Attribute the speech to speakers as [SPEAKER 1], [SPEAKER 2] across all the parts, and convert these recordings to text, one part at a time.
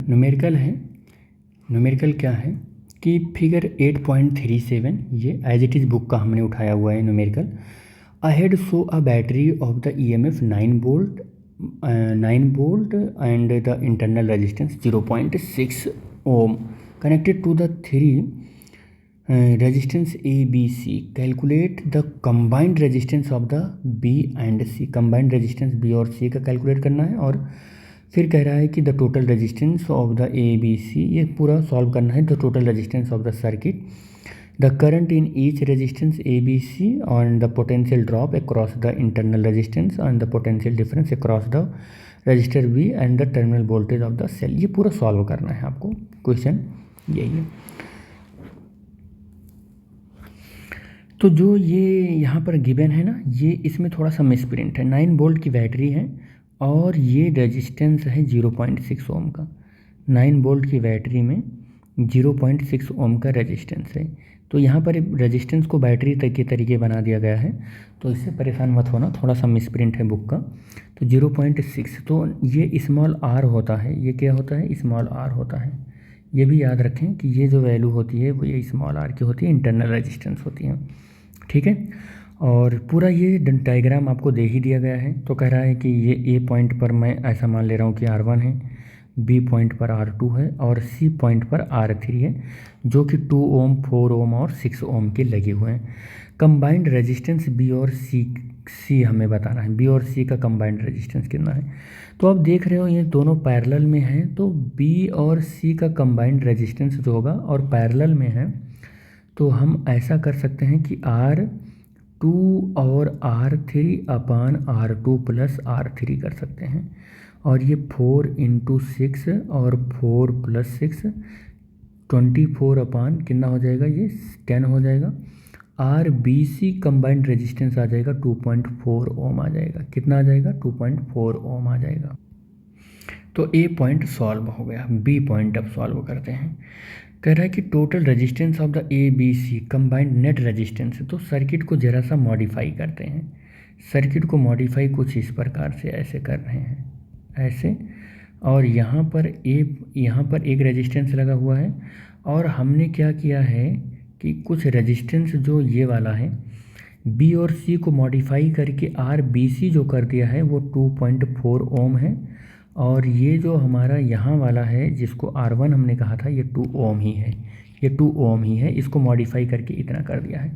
[SPEAKER 1] Numerical है। Numerical क्या है कि फिगर 8.37 ये एज इट इज़ बुक का हमने उठाया हुआ है numerical. Ahead show a battery of the EMF 9 volt and the internal resistance 0.6 ohm connected to the three resistance ABC। Calculate the combined resistance of the B and C। Combined resistance B और C का calculate करना है और फिर कह रहा है कि the total resistance of the ABC, ये पूरा सॉल्व करना है। The total resistance of the circuit, the current in each resistance ABC और the potential drop across the internal resistance and the potential difference across the resistor B and the terminal voltage of the cell. ये पूरा solve करना है आपको, question यही है। तो जो ये यहाँ पर गिवन है ना, ये इसमें थोड़ा सा मिसप्रिंट है। 9 वोल्ट की बैटरी है और ये रेजिस्टेंस है 0.6 ओम का। 9 वोल्ट की बैटरी में 0.6 ओम का रेजिस्टेंस है। तो यहाँ पर रेजिस्टेंस को बैटरी तक के तरीके बना दिया गया है, तो इससे परेशान मत होना, थोड़ा सा मिसप्रिंट है बुक का। तो 0.6, तो ये स्मॉल r होता है। ये क्या होता है? स्मॉल r होता है। ये भी याद रखें कि ये जो वैल्यू होती है वो ये स्मॉल r की होती है, इंटरनल रेजिस्टेंस होती है, ठीक है। और पूरा ये डायग्राम आपको दे ही दिया गया है। तो कह रहा है कि ये A पॉइंट पर मैं ऐसा मान ले रहा हूँ कि R1 है, B पॉइंट पर R2 है और C पॉइंट पर R3 है, जो कि 2 ओम, 4 ओम और 6 ओम के लगे हुए हैं। कंबाइंड रेजिस्टेंस B और C हमें बताना है। B और C का कंबाइंड रेजिस्टेंस कितना है? तो आप देख रहे हो ये दोनों पैरेलल में हैं, तो B और C का कंबाइंड रेजिस्टेंस जो होगा और पैरेलल में है, तो हम ऐसा कर सकते हैं कि R2 और R3 अपान R2 प्लस R3 कर सकते हैं। और ये 4 × 6 और 4 + 6 24 अपान कितना हो जाएगा? ये 10 हो जाएगा। RBC कंबाइंड रेजिस्टेंस आ जाएगा 2.4 ओम आ जाएगा। कितना आ जाएगा? 2.4 ओम आ जाएगा। तो A पॉइंट सॉल्व हो गया। B पॉइंट अब सॉल्व करते हैं। कह रहा है कि total resistance of the ABC combined net resistance. तो सर्किट को ज़रा सा मॉडिफाई करते हैं। सर्किट को मॉडिफाई कुछ इस प्रकार से ऐसे कर रहे हैं, ऐसे। और यहाँ पर एक रेजिस्टेंस लगा हुआ है और हमने क्या किया है कि कुछ रेजिस्टेंस जो ये वाला है B और C को मॉडिफाई करके RBC जो कर दिया है वो 2.4 ओम है। और ये जो हमारा यहाँ वाला है जिसको R1 हमने कहा था, ये 2 ओम ही है, ये 2 ओम ही है। इसको मॉडिफाई करके इतना कर दिया है।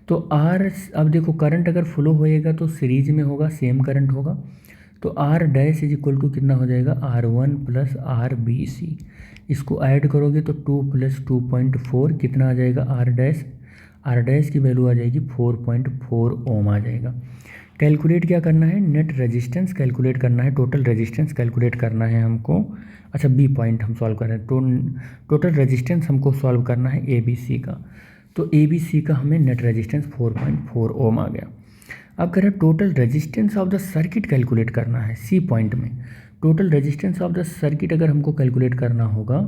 [SPEAKER 1] तो अब देखो करंट अगर फ्लो होएगा तो सीरीज में होगा, सेम करंट होगा। तो R dash is equal to कितना हो जाएगा? R1 + RBC। इसको ऐड करोगे तो 2 + 2.4 कितना आ जाएगा? R डैश की वैल्यू आ जाएगी 4.4 ओम आ जाएगा। कैलकुलेट क्या करना है? नेट रेजिस्टेंस कैलकुलेट करना है, टोटल रेजिस्टेंस कैलकुलेट करना है हमको। अच्छा, B पॉइंट हम सॉल्व कर रहे हैं। टोटल रेजिस्टेंस हमको सॉल्व करना है ABC का। तो ABC का हमें नेट रेजिस्टेंस 4.4 ओम आ गया। अब कह रहे हैं total resistance of the circuit calculate करना है। C पॉइंट में total resistance of the circuit अगर हमको कैलकुलेट करना होगा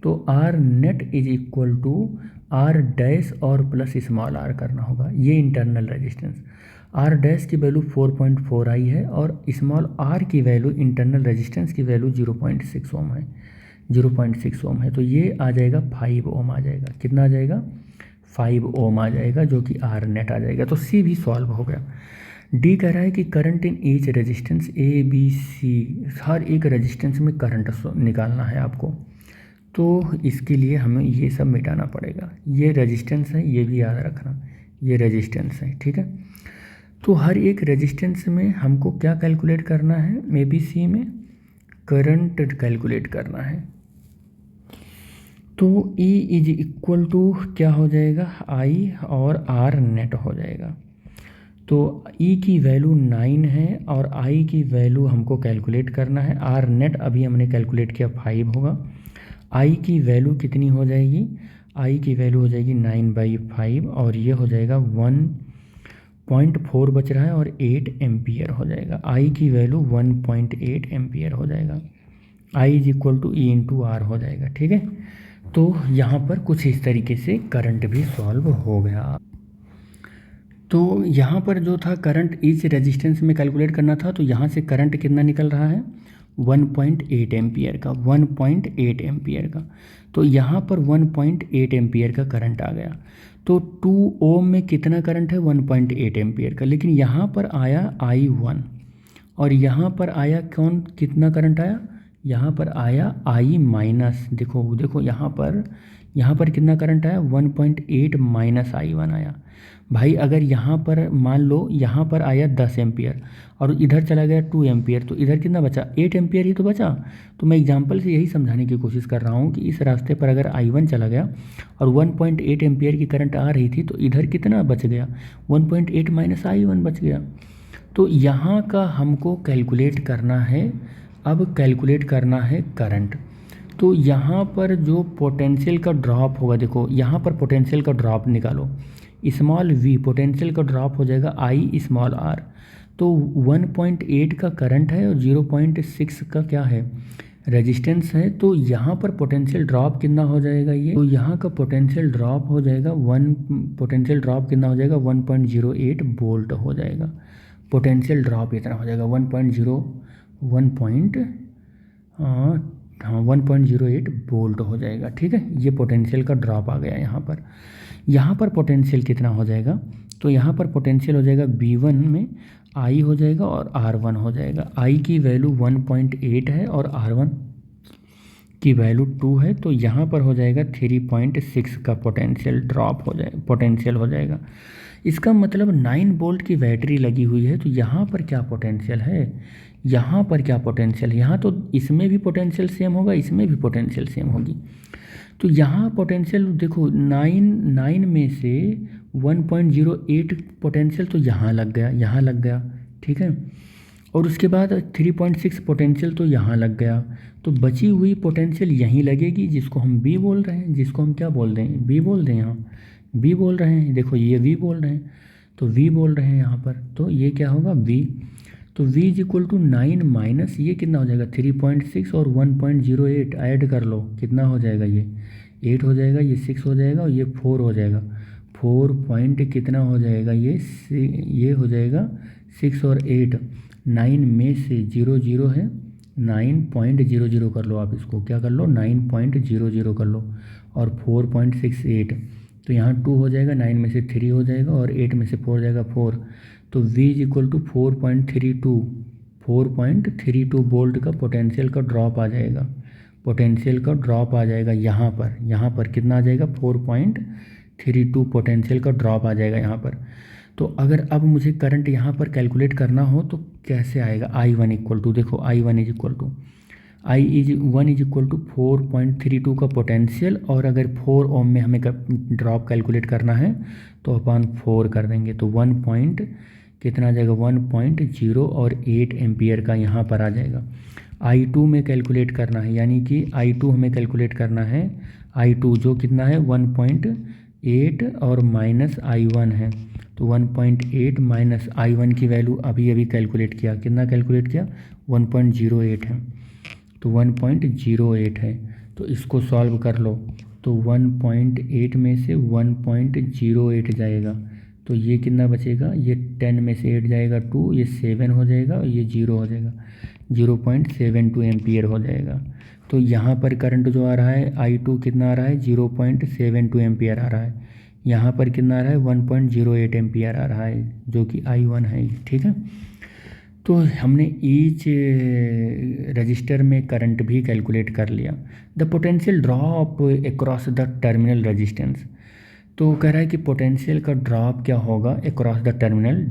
[SPEAKER 1] तो R net is equal to R dash और प्लस स्मॉल r करना होगा। ये इंटरनल रेजिस्टेंस R डैश की वैल्यू 4.4 आई है और स्मॉल r की वैल्यू, इंटरनल रेजिस्टेंस की वैल्यू 0.6 ओम है, 0.6 ओम है। तो ये आ जाएगा 5 ओम आ जाएगा। कितना आ जाएगा? 5 ओम आ जाएगा, जो कि R नेट आ जाएगा। तो C भी सॉल्व हो गया। D कह रहा है कि current in each resistance ABC, हर एक रेजिस्टेंस में करंट निकालना है आपको। तो इसके लिए हमें ये सब मिटाना पड़ेगा। ये रेजिस्टेंस है, ये भी याद रखना, ये रेजिस्टेंस है, ठीक है। तो हर एक रेजिस्टेंस में हमको क्या कैलकुलेट करना है? ABC में करंट कैलकुलेट करना है। तो E इज इक्वल टू क्या हो जाएगा? I और R नेट हो जाएगा। तो E की वैल्यू 9 है और I की वैल्यू हमको कैलकुलेट करना है। R नेट अभी हमने कैलकुलेट किया 5 होगा। I की वैल्यू कितनी हो जाएगी? I की वैल्यू हो जाएगी 9/5 और ये हो जाएगा 1.4 बच रहा है और 8 एम्पियर हो जाएगा। I की वैल्यू 1.8 एम्पियर हो जाएगा। I is equal to E × R हो जाएगा, ठीक है। तो यहाँ पर कुछ इस तरीके से करंट भी सॉल्व हो गया। तो यहाँ पर जो था करंट ईच रेजिस्टेंस में कैलकुलेट करना था, तो यहाँ से करंट कितना निकल रहा है? 1.8 एम्पियर का, 1.8 एम्पियर का। तो यहाँ पर 1.8 एम्पियर का करंट आ गया। तो 2 ओम में कितना करंट है? 1.8 एम्पियर का। लेकिन यहाँ पर आया I1 और यहाँ पर आया कौन, कितना करंट आया? यहाँ पर आया I माइनस। देखो देखो यहाँ पर कितना करंट आया? 1.8 माइनस I1 आया। भाई अगर यहाँ पर मान लो यहाँ पर आया 10 एम्पियर और इधर चला गया 2 एम्पियर, तो इधर कितना बचा? 8 एम्पियर ही तो बचा। तो मैं एग्जांपल से यही समझाने की कोशिश कर रहा हूँ कि इस रास्ते पर अगर I1 चला गया और 1.8 एम्पियर की करंट आ रही थी, तो इधर कितना बच गया? 1.8 माइनस I1 बच गया। तो यहाँ का हमको कैलकुलेट करना है, अब कैलकुलेट करना है करंट। तो यहाँ पर जो पोटेंशियल का ड्रॉप होगा, देखो यहाँ पर पोटेंशियल का ड्रॉप निकालो, स्मॉल v पोटेंशियल का ड्रॉप हो जाएगा I स्मॉल r। तो 1.8 का करंट है और 0.6 का क्या है? रेजिस्टेंस है। तो यहाँ पर पोटेंशियल ड्रॉप कितना हो जाएगा ये? तो यहाँ का पोटेंशियल ड्रॉप हो जाएगा पोटेंशियल ड्रॉप कितना हो जाएगा? 1.08 वोल्ट हो जाएगा। पोटेंशियल ड्रॉप इतना हो जाएगा 1.08 वोल्ट हो जाएगा। ठीक है, ये पोटेंशियल का ड्रॉप आ गया यहाँ पर। यहाँ पर पोटेंशियल कितना हो जाएगा? तो यहाँ पर पोटेंशियल हो जाएगा V1 में I हो जाएगा और R1 हो जाएगा। I की वैल्यू 1.8 है और R1 की वैल्यू 2 है। तो यहाँ पर हो जाएगा 3.6 का पोटेंशियल ड्रॉप हो जाएगा, पोटेंशियल हो जाएगा। इसका मतलब 9 वोल्ट की बैटरी लगी हुई है। तो यहाँ पर क्या पोटेंशियल है? यहाँ पर क्या पोटेंशियल है? यहाँ तो इसमें भी पोटेंशियल सेम होगा, इसमें भी पोटेंशियल सेम होगी। तो यहाँ पोटेंशियल देखो 9 में से 1.08 पोटेंशियल तो यहाँ लग गया, यहाँ लग गया। ठीक है, और उसके बाद 3.6 पोटेंशियल तो यहाँ लग गया। तो बची हुई पोटेंशियल यहीं लगेगी, जिसको हम B बोल रहे हैं, जिसको हम क्या बोल रहे हैं? B बोल रहे हैं, यहाँ B बोल रहे हैं। देखो ये V बोल रहे हैं, तो V बोल रहे हैं यहाँ पर। तो ये क्या होगा? V। तो V is equal to 9 minus ये कितना हो जाएगा? 3.6 और 1.08 ऐड कर लो, कितना हो जाएगा? ये 8 हो जाएगा, ये 6 हो जाएगा और ये 4 हो जाएगा। 4 पॉइंट कितना हो जाएगा? ये हो जाएगा 6 और 8। 9 में से 0 है, 9.00 कर लो आप इसको, क्या कर लो? 9.00 कर लो और 4.68। तो यहाँ 2 हो जाएगा, 9 में से 3 हो जाएगा और 8 में से 4 हो जाएगा 4। तो V is equal to 4.32 volt का पोटेंशियल का ड्रॉप आ जाएगा। पोटेंशियल का ड्रॉप आ जाएगा यहाँ पर कितना आ जाएगा? 4.32 पोटेंशियल का ड्रॉप आ जाएगा यहाँ पर। तो अगर अब मुझे करंट यहाँ पर कैलकुलेट करना हो तो कैसे आएगा? I1 इक्वल टू, देखो I1 इज इक्वल टू 4.32 का पोटेंशियल, और अगर 4 ओम में हमें ड्रॉप कैलकुलेट करना है तो अपन 4 कर देंगे। तो 1 कितना आ जाएगा? 1.0 और 8 एम्पियर का यहाँ पर आ जाएगा। I2 में कैलकुलेट करना है, यानी कि I2 हमें कैलकुलेट करना है। I2 जो कितना है? 1.8 और माइनस I1 है। तो 1.8 माइनस I1 की वैल्यू अभी कैलकुलेट किया, कितना कैलकुलेट किया? 1.08 है। तो 1.08 है, तो इसको सॉल्व कर लो। तो 1.8 में से 1.08 जाएगा, तो ये कितना बचेगा? ये 10 में से 8 जाएगा 2, ये 7 हो जाएगा और ये 0 हो जाएगा, 0.72 एम्पियर हो जाएगा। तो यहाँ पर करंट जो आ रहा है I2 कितना आ रहा है? 0.72 एम्पियर आ रहा है। यहाँ पर कितना आ रहा है? 1.08 एम्पियर आ रहा है, जो कि I1 है। ठीक है, तो हमने ईच रजिस्टर में करंट भी कैलकुलेट कर लिया। The potential drop across the terminal resistance. तो कह रहा है कि पोटेंशियल का ड्रॉप क्या होगा अक्रॉस द टर्मिनल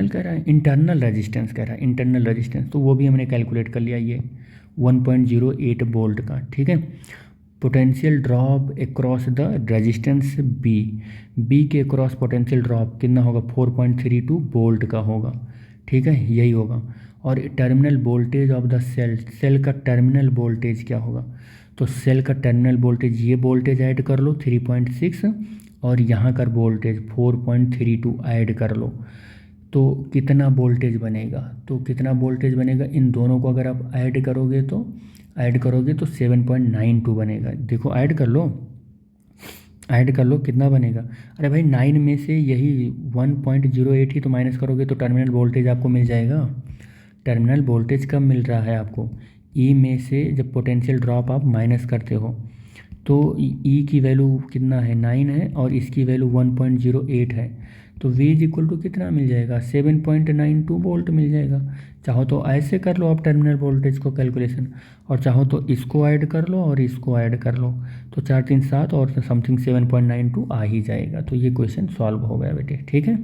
[SPEAKER 1] कह रहा है, इंटरनल रेजिस्टेंस कह रहा है, इंटरनल रेजिस्टेंस। तो वो भी हमने कैलकुलेट कर लिया, ये 1.08 वोल्ट का। ठीक है, potential drop across the resistance B के अक्रॉस पोटेंशियल ड्रॉप कितना होगा? 4.32 वोल्ट का होगा। ठीक है, यही होगा। और terminal voltage of the cell का टर्मिनल वोल्टेज क्या होगा? तो सेल का टर्मिनल वोल्टेज, ये वोल्टेज ऐड कर लो 3.6 और यहाँ का वोल्टेज 4.32 ऐड कर लो, तो कितना वोल्टेज बनेगा? तो कितना वोल्टेज बनेगा? इन दोनों को अगर आप ऐड करोगे तो 7.92 बनेगा। देखो ऐड कर लो कितना बनेगा? अरे भाई 9 में से यही 1.08 ही तो माइनस करोगे तो टर्मिनल वोल्टेज आपको मिल जाएगा। टर्मिनल वोल्टेज कब मिल रहा है आपको, ई में से जब पोटेंशियल ड्रॉप आप माइनस करते हो तो ई की वैल्यू कितना है 9 है और इसकी वैल्यू 1.08 है, तो V इज इक्वल टू कितना मिल जाएगा 7.92 वोल्ट मिल जाएगा। चाहो तो ऐसे कर लो आप टर्मिनल वोल्टेज को कैलकुलेशन, और चाहो तो इसको ऐड कर लो और इसको ऐड कर लो, तो 4 3 7 और समथिंग 7.92 आ ही जाएगा। तो ये क्वेश्चन सॉल्व हो गया बेटे, ठीक है।